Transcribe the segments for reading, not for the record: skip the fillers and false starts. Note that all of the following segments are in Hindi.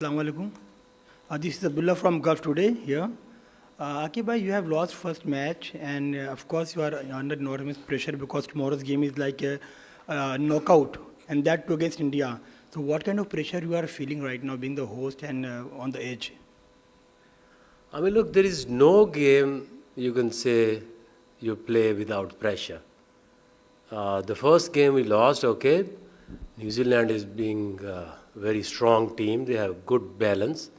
Assalamu alaikum. This is Abdullah from Gulf today here. Akib bhai, you have lost first match, and of course you are under enormous pressure because tomorrow's game is like a knockout, and that too against India. So, what kind of pressure you are feeling right now, being the host and on the edge? I mean, look, there is no game you can say you play without pressure. The first game we lost, okay. New Zealand is being a very strong team. They have good balance,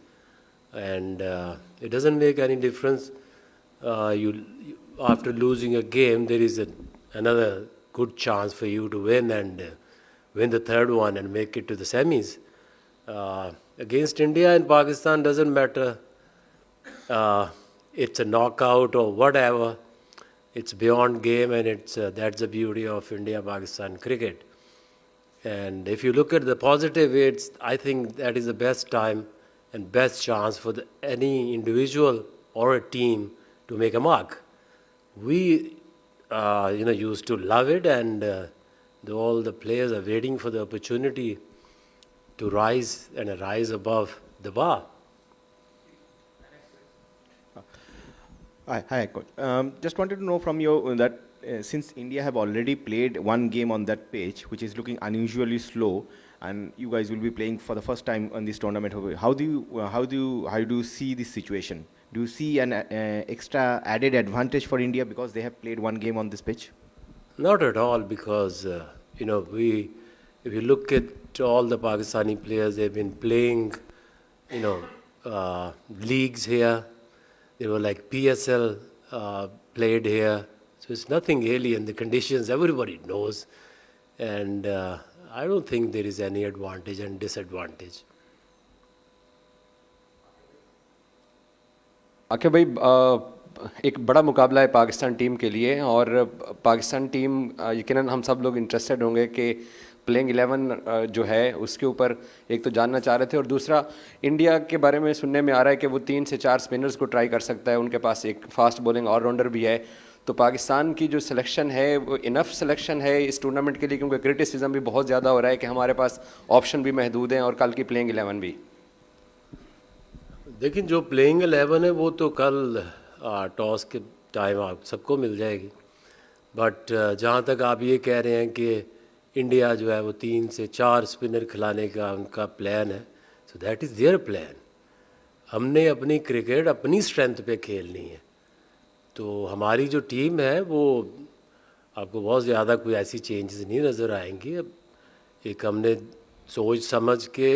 and it doesn't make any difference. After losing a game, there is another good chance for you to win and win the third one and make it to the semis. Against India and Pakistan doesn't matter. It's a knockout or whatever. It's beyond game, and that's the beauty of India-Pakistan cricket. And if you look at the positive, I think that is the best time and best chance for any individual or a team to make a mark. We, used to love it, and all the players are waiting for the opportunity to rise above the bar. Hi, Coach. Just wanted to know from you that since India have already played one game on that pitch, which is looking unusually slow, and you guys will be playing for the first time on this tournament, how do you see this situation? Do you see an extra added advantage for India because they have played one game on this pitch? Not at all, because if you look at all the Pakistani players, they've been playing, leagues here. They were like PSL played here. So it's nothing alien. The conditions everybody knows. And I don't think there is any advantage and disadvantage. आखिर भाई एक बड़ा मुकाबला है पाकिस्तान टीम के लिए, और पाकिस्तान टीम यकीनन हम सब लोग इंटरेस्टेड होंगे कि प्लेइंग 11 जो है उसके ऊपर एक तो जानना चाह रहे थे, और दूसरा इंडिया के बारे में सुनने में आ रहा है कि वो 3 से 4 स्पिनर्स को ट्राई कर सकता है, उनके पास एक फास्ट बॉलिंग ऑलराउंडर भी है। तो पाकिस्तान की जो सिलेक्शन है वो इनफ सिलेक्शन है इस टूर्नामेंट के लिए, क्योंकि क्रिटिसिज्म भी बहुत ज़्यादा हो रहा है कि हमारे पास ऑप्शन भी महदूद हैं और कल की प्लेइंग 11 भी। लेकिन जो प्लेइंग 11 है वो तो कल टॉस के टाइम आप सबको मिल जाएगी। बट जहाँ तक आप ये कह रहे हैं कि इंडिया जो है वो 3 से 4 स्पिनर खिलाने का उनका प्लान है, so that is their plan. हमने अपनी क्रिकेट अपनी स्ट्रेंथ पे खेलनी है। तो हमारी जो टीम है वो आपको बहुत ज़्यादा कोई ऐसी चेंजेस नहीं नज़र आएंगी। अब एक हमने सोच समझ के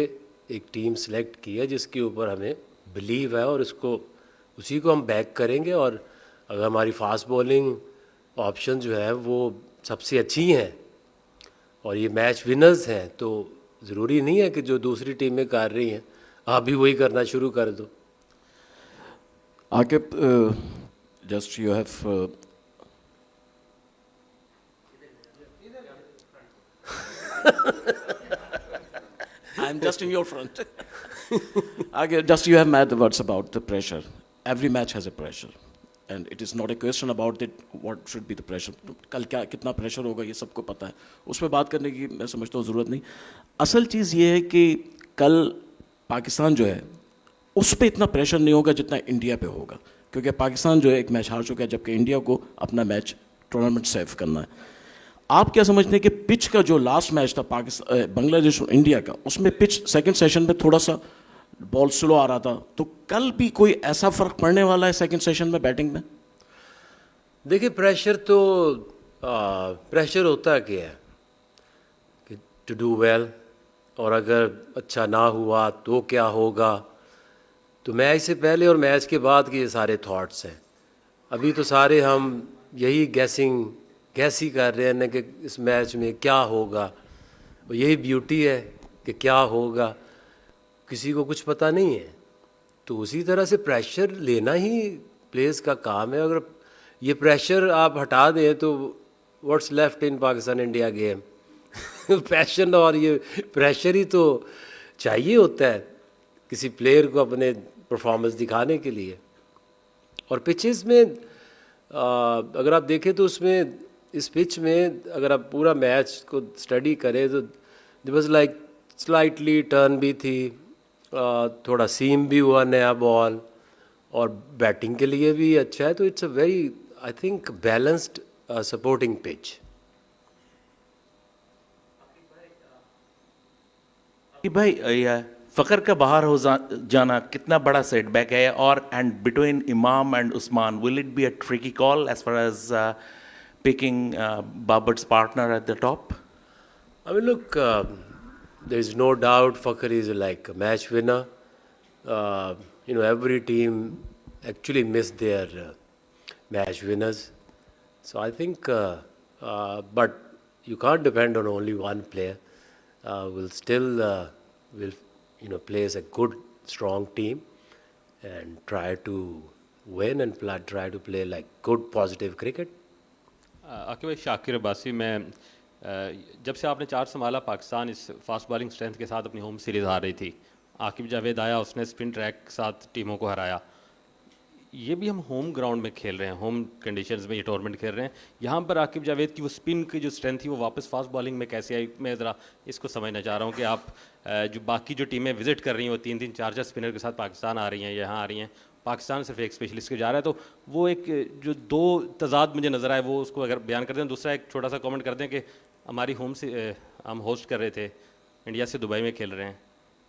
एक टीम सेलेक्ट की है जिसके ऊपर हमें बिलीव है, और उसी को हम बैक करेंगे। और अगर हमारी फास्ट बॉलिंग ऑप्शन जो है वो सबसे अच्छी हैं और ये मैच विनर्स हैं, तो ज़रूरी नहीं है कि जो दूसरी टीमें कर रही हैं आप भी वही करना शुरू कर दो। Akib, just you have I'm just in your front. Akib, just you have mad words about the pressure. Every match has a pressure, and it is not a question about it. What should be the pressure? कल क्या कितना प्रेशर होगा ये सबको पता है, उस पर बात करने की मैं समझता हूँ ज़रूरत नहीं। असल चीज़ ये है कि कल पाकिस्तान जो है उस पर इतना प्रेशर नहीं होगा जितना इंडिया पे होगा, क्योंकि पाकिस्तान जो है एक मैच हार चुका है, जबकि इंडिया को अपना मैच टूर्नामेंट सेव करना है। आप क्या समझते हैं कि पिच का जो लास्ट मैच था पाकिस्तान बांग्लादेश और इंडिया का, उसमें पिच सेकंड सेशन में थोड़ा सा बॉल स्लो आ रहा था, तो कल भी कोई ऐसा फ़र्क पड़ने वाला है सेकंड सेशन में बैटिंग में? देखिए, प्रेशर होता क्या है कि टू डू वेल, और अगर अच्छा ना हुआ तो क्या होगा। तो मैच से पहले और मैच के बाद के ये सारे थॉट्स हैं। अभी तो सारे हम यही गैस ही कर रहे हैं ना कि इस मैच में क्या होगा, और यही ब्यूटी है कि क्या होगा, किसी को कुछ पता नहीं है। तो उसी तरह से प्रेशर लेना ही प्लेयर्स का काम है। अगर ये प्रेशर आप हटा दें तो what's left in Pakistan India game passion और ये प्रेशर ही तो चाहिए होता है किसी प्लेयर को अपने परफॉर्मेंस दिखाने के लिए। और पिचेस में अगर आप देखें तो उसमें इस पिच में अगर आप पूरा मैच को स्टडी करें तो there was like slightly turn भी थी थोड़ा सीम भी हुआ नया बॉल, और बैटिंग के लिए भी अच्छा है, तो it's a very I think balanced supporting pitch. कि भाई फ़खर का बाहर हो जाना कितना बड़ा सेटबैक है, और and between Imam and Usman will it be a tricky call as far as picking Babar's partner at the top? I mean, look, there is no doubt Fakhar is like a match winner. Every team actually missed their match winners. So I think, but you can't depend on only one player. We'll still play as a good, strong team and try to win and try to play like good, positive cricket. Aqib भाई, शाकिर अब्बासी, मैं जब से आपने 4 संभाला, पाकिस्तान इस फास्ट बॉलिंग स्ट्रेंथ के साथ अपनी होम सीरीज़ हार रही थी। आकिब जावेद आया, उसने स्पिन ट्रैक के साथ टीमों को हराया। ये भी हम होम ग्राउंड में खेल रहे हैं, होम कंडीशंस में ये टूर्नामेंट खेल रहे हैं। यहाँ पर आकिब जावेद की वो स्पिन की जो स्ट्रेंथ थी वो वापस फास्ट बॉलिंग में कैसे आई? मैं ज़रा इसको समझना चाह रहा हूँ कि आप जो बाकी जो टीमें विजिट कर रही हैं वो 3-3 4-4 स्पिनर के साथ पाकिस्तान आ रही हैं, यहाँ आ रही हैं, पाकिस्तान सिर्फ एक स्पेशलिस्ट के जा रहा है। तो वो एक जो दो तजाद मुझे नज़र आए वो उसको अगर बयान कर दें। दूसरा एक छोटा सा कमेंट कर दें कि हमारी होम से हम होस्ट कर रहे थे, इंडिया से दुबई में खेल रहे हैं,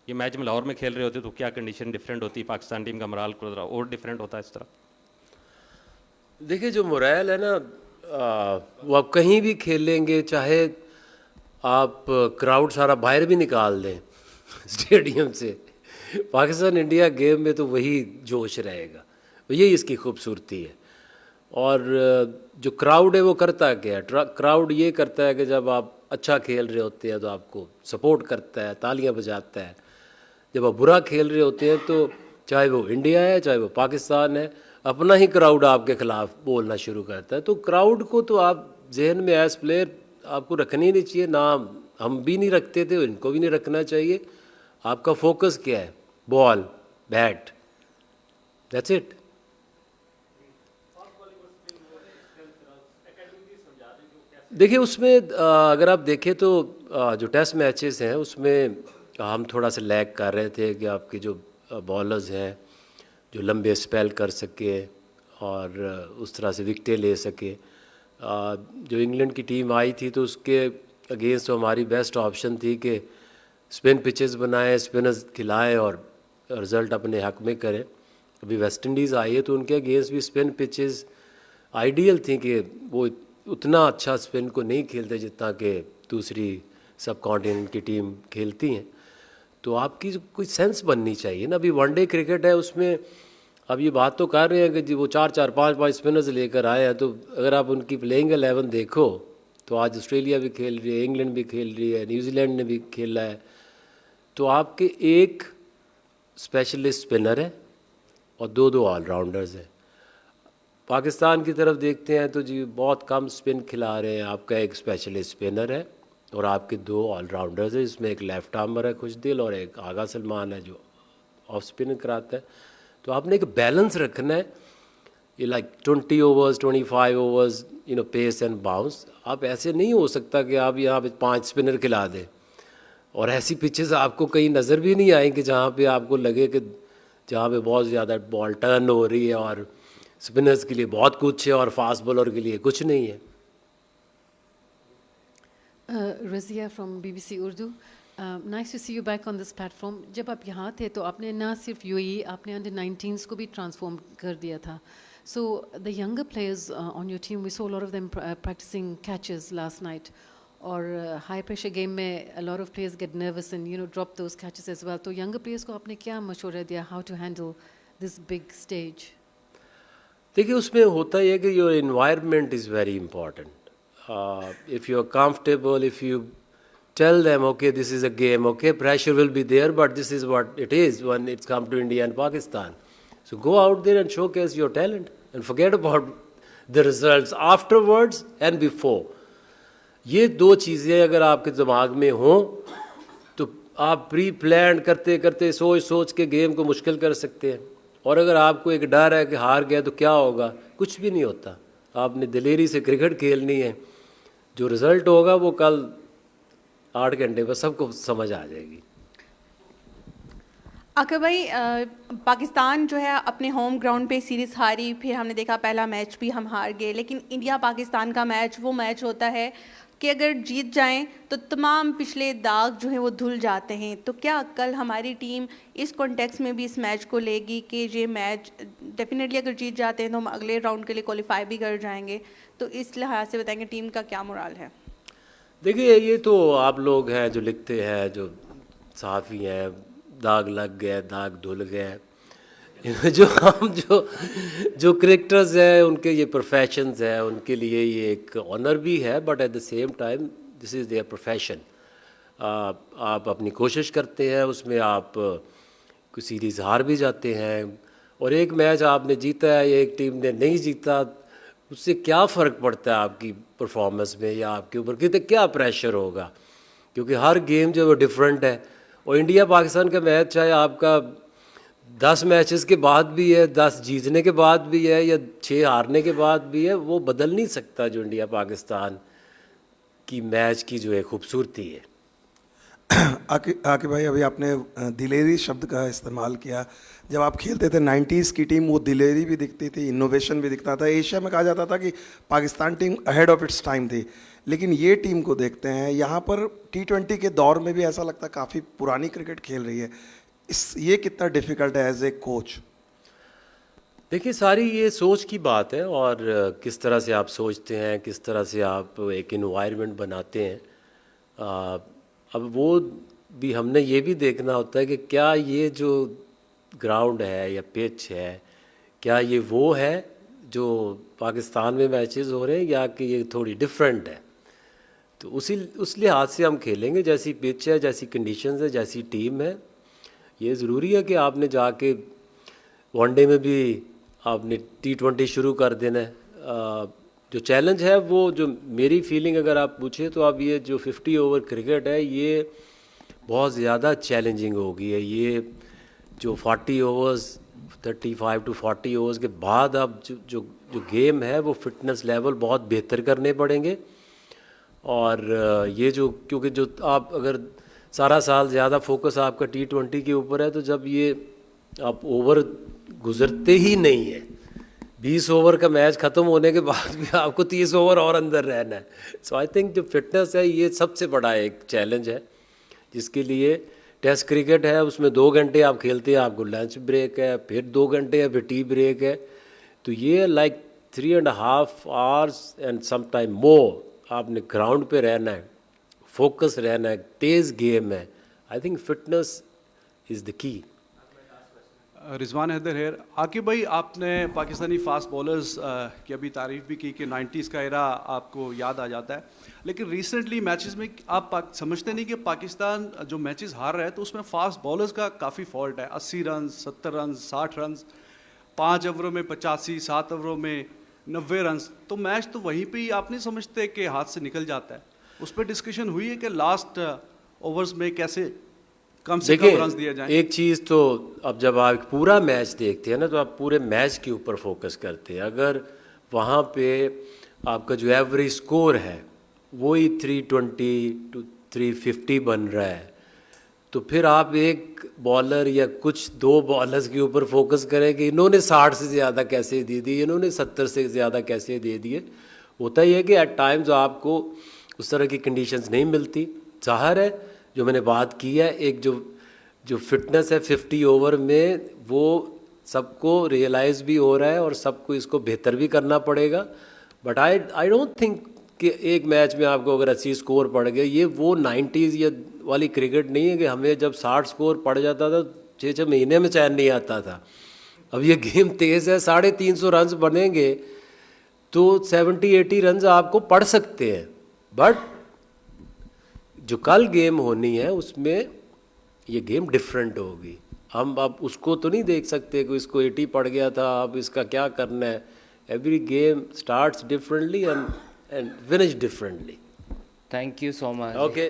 ये मैच में लाहौर में खेल रहे होते तो क्या कंडीशन डिफरेंट होती, पाकिस्तान टीम का मोराल और डिफरेंट होता है इस तरह? देखिए, जो मोराल है ना, वो आप कहीं भी खेलेंगे, चाहे आप क्राउड सारा बाहर भी निकाल दें स्टेडियम से, पाकिस्तान इंडिया गेम में तो वही जोश रहेगा। यही इसकी खूबसूरती है। और जो क्राउड है वो करता क्या है? क्राउड ये करता है कि जब आप अच्छा खेल रहे होते हैं तो आपको सपोर्ट करता है, तालियां बजाता है। जब आप बुरा खेल रहे होते हैं तो चाहे वो इंडिया है चाहे वो पाकिस्तान है, अपना ही क्राउड आपके ख़िलाफ़ बोलना शुरू करता है। तो क्राउड को तो आप जहन में एज प्लेयर आपको रखनी नहीं चाहिए, ना हम भी नहीं रखते थे, इनको भी नहीं रखना चाहिए। आपका फोकस क्या है? Ball, bat, that's it. देखिए, उसमें अगर आप देखें तो जो टेस्ट मैचेस हैं उसमें हम थोड़ा सा लैग कर रहे थे कि आपके जो बॉलर्स हैं जो लंबे स्पेल कर सके और उस तरह से विकटें ले सके। जो इंग्लैंड की टीम आई थी तो उसके अगेंस्ट तो हमारी बेस्ट ऑप्शन थी कि स्पिन पिचेस बनाएं, स्पिनर्स खिलाएं और रिज़ल्ट अपने हक में करें। अभी वेस्ट इंडीज़ आई है तो उनके अगेंस्ट भी स्पिन पिचेस आइडियल थी कि वो उतना अच्छा स्पिन को नहीं खेलते जितना कि दूसरी सब कॉन्टिनेंट की टीम खेलती हैं। तो आपकी कोई सेंस बननी चाहिए ना। अभी वनडे क्रिकेट है, उसमें अब ये बात तो कर रहे हैं कि जी वो 4-4 5-5 स्पिनर्स लेकर आए हैं, तो अगर आप उनकी प्लेइंग 11 देखो तो आज ऑस्ट्रेलिया भी खेल रही है, इंग्लैंड भी खेल रही है, न्यूजीलैंड ने भी खेला है। तो आपके एक स्पेशलिस्ट स्पिनर है और 2-2 ऑलराउंडर्स हैं। पाकिस्तान की तरफ देखते हैं तो जी बहुत कम स्पिन खिला रहे हैं। आपका एक स्पेशलिस्ट स्पिनर है और आपके 2 ऑलराउंडर्स हैं, इसमें एक लेफ्ट आर्मर है खुशदिल और एक आगा सलमान है जो ऑफ स्पिन कराता है। तो आपने एक बैलेंस रखना है। ये like 20 overs 25 overs pace and bounce. आप ऐसे नहीं हो सकता कि आप यहाँ पे 5 स्पिनर खिला दें और ऐसी पिचेस आपको कहीं नज़र भी नहीं आएंगी जहाँ पे आपको लगे कि जहाँ पे बहुत ज़्यादा बॉल टर्न हो रही है और स्पिनर्स के लिए बहुत कुछ है और फास्ट बॉलर के लिए कुछ नहीं है। Razia from BBC Urdu, nice to see you back on this platform. जब आप यहाँ थे तो आपने ना सिर्फ UAE, आपने अंडर 19s को भी ट्रांसफॉर्म कर दिया था। So the younger players on your team, we saw lot of them practising catches last night, और हाई प्रेशर गेम में a lot of players get nervous and drop those catches as well. तो यंगर प्लेयर्स को आपने क्या मशवरा दिया, how to handle this big stage? देखिए, उसमें होता ही है कि your environment is very important. If you are comfortable, if you tell them, okay, this is a game, okay, pressure will be there, but this is what it is when it's come to India and Pakistan. So go out there and showcase your talent and forget about the results afterwards and before. ये 2 चीज़ें अगर आपके दिमाग में हों तो आप प्री प्लान करते करते सोच सोच के गेम को मुश्किल कर सकते हैं। और अगर आपको एक डर है कि हार गया तो क्या होगा, कुछ भी नहीं होता। आपने दिलेरी से क्रिकेट खेलनी है, जो रिज़ल्ट होगा वो कल 8 घंटे में सबको समझ आ जाएगी। आकर भाई पाकिस्तान जो है अपने होम ग्राउंड पे सीरीज़ हारी, फिर हमने देखा पहला मैच भी हम हार गए, लेकिन इंडिया पाकिस्तान का मैच वो मैच होता है कि अगर जीत जाएं तो तमाम पिछले दाग जो हैं वो धुल जाते हैं। तो क्या कल हमारी टीम इस कॉन्टेक्स्ट में भी इस मैच को लेगी कि ये मैच डेफिनेटली अगर जीत जाते हैं तो हम अगले राउंड के लिए क्वालिफाई भी कर जाएंगे, तो इस लिहाज से बताएंगे टीम का क्या मोराल है? देखिए, ये तो आप लोग हैं जो लिखते हैं, जो सहाफ़ी हैं, दाग लग गए, दाग धुल गए। जो हम जो क्रिकेटर्स हैं, उनके ये प्रोफेशंस हैं, उनके लिए ये एक ऑनर भी है, but at the same time this is their profession. आप अपनी कोशिश करते हैं, उसमें आप कोई सीरीज़ हार भी जाते हैं, और एक मैच आपने जीता है, एक टीम ने नहीं जीता, उससे क्या फ़र्क पड़ता है आपकी परफॉर्मेंस में या आपके ऊपर कितने क्या प्रेशर होगा, क्योंकि हर गेम जो है वो डिफरेंट है। और इंडिया पाकिस्तान का मैच चाहे आपका 10 मैचेस के बाद भी है, 10 जीतने के बाद भी है, या 6 हारने के बाद भी है, वो बदल नहीं सकता जो इंडिया पाकिस्तान की मैच की जो है खूबसूरती है। आके भाई, अभी आपने दिलेरी शब्द का इस्तेमाल किया। जब आप खेलते थे 90s की टीम, वो दिलेरी भी दिखती थी, इनोवेशन भी दिखता था। एशिया में कहा जाता था कि Pakistan team ahead of its time थी, लेकिन ये टीम को देखते हैं यहाँ पर T20 के दौर में भी ऐसा लगता है काफ़ी पुरानी क्रिकेट खेल रही है। ये कितना डिफ़िकल्ट है एज ए कोच? देखिए, सारी ये सोच की बात है, और किस तरह से आप सोचते हैं, किस तरह से आप एक इन्वायरमेंट बनाते हैं। अब वो भी हमने ये भी देखना होता है कि क्या ये जो ग्राउंड है या पिच है, क्या ये वो है जो पाकिस्तान में मैचेस हो रहे हैं, या कि ये थोड़ी डिफरेंट है। तो उस लिहाज से हम खेलेंगे, जैसी पिच है, जैसी कंडीशंस है, जैसी टीम है। ये ज़रूरी है कि आपने जाके वनडे में भी आपने T20 शुरू कर देना है। जो चैलेंज है, वो जो मेरी फीलिंग अगर आप पूछे तो अब ये जो 50 ओवर क्रिकेट है, ये बहुत ज़्यादा चैलेंजिंग हो गई है। ये जो 40 ओवर्स, 35 to 40 ओवर्स के बाद अब जो गेम है, वो फिटनेस लेवल बहुत बेहतर करने पड़ेंगे। और ये जो, क्योंकि जो आप अगर सारा साल ज़्यादा फोकस आपका T20 के ऊपर है, तो जब ये आप ओवर गुजरते ही नहीं है, 20 ओवर का मैच ख़त्म होने के बाद भी आपको 30 ओवर और अंदर रहना है। सो आई थिंक जो फिटनेस है, ये सबसे बड़ा एक चैलेंज है, जिसके लिए टेस्ट क्रिकेट है, उसमें 2 घंटे आप खेलते हैं, आपको लंच ब्रेक है, फिर 2 घंटे है, फिर टी ब्रेक है। तो ये like 3.5 hours and some time more आपने ग्राउंड पे रहना है, फोकस रहना है, तेज़ गेम है। I think fitness is the key. Rizwan Haider hair. Aqib भाई, आपने पाकिस्तानी फास्ट बॉलर्स की अभी तारीफ़ भी की कि 90s का एरा आपको याद आ जाता है, लेकिन रिसेंटली मैचेस में आप समझते नहीं कि पाकिस्तान जो मैचेस हार रहा है तो उसमें फास्ट बॉलर्स का काफ़ी फॉल्ट है। 80 रन, 70 रन, 60 रन, 5 ओवरों में 85, 7 ओवरों में 90 रन, तो मैच तो वहीं पे ही आप नहीं समझते कि हाथ से निकल जाता है? उस पर डिस्कशन हुई है कि लास्ट ओवर्स में कैसे कम से कम रन दिया जाए? एक चीज़ तो, अब जब आप पूरा मैच देखते हैं ना, तो आप पूरे मैच के ऊपर फोकस करते हैं। अगर वहाँ पे आपका जो एवरेज स्कोर है वही 320 to 350 बन रहा है, तो फिर आप एक बॉलर या कुछ 2 बॉलर्स के ऊपर फोकस करें कि इन्होंने 60 से ज़्यादा कैसे दे दिए, इन्होंने 70 से ज़्यादा कैसे दे दिए। होता ही है कि एट टाइम्स आपको उस तरह की कंडीशंस नहीं मिलती। ज़ाहिर है, जो मैंने बात की है, एक जो फिटनेस है 50 ओवर में, वो सबको रियलाइज़ भी हो रहा है और सबको इसको बेहतर भी करना पड़ेगा। बट आई डोंट थिंक कि एक मैच में आपको अगर 80 स्कोर पड़ गए, ये वो 90s या वाली क्रिकेट नहीं है कि हमें जब 60 स्कोर पड़ जाता था 6-6 महीने में चैन नहीं आता था। अब ये गेम तेज़ है, 350 रन बनेंगे तो 70-80 रन आपको पड़ सकते हैं। बट जो कल गेम होनी है उसमें ये गेम डिफरेंट होगी। हम अब उसको तो नहीं देख सकते कि इसको 80 पड़ गया था, अब इसका क्या करना है। Every game starts differently and finish differently. Thank you so much. Okay.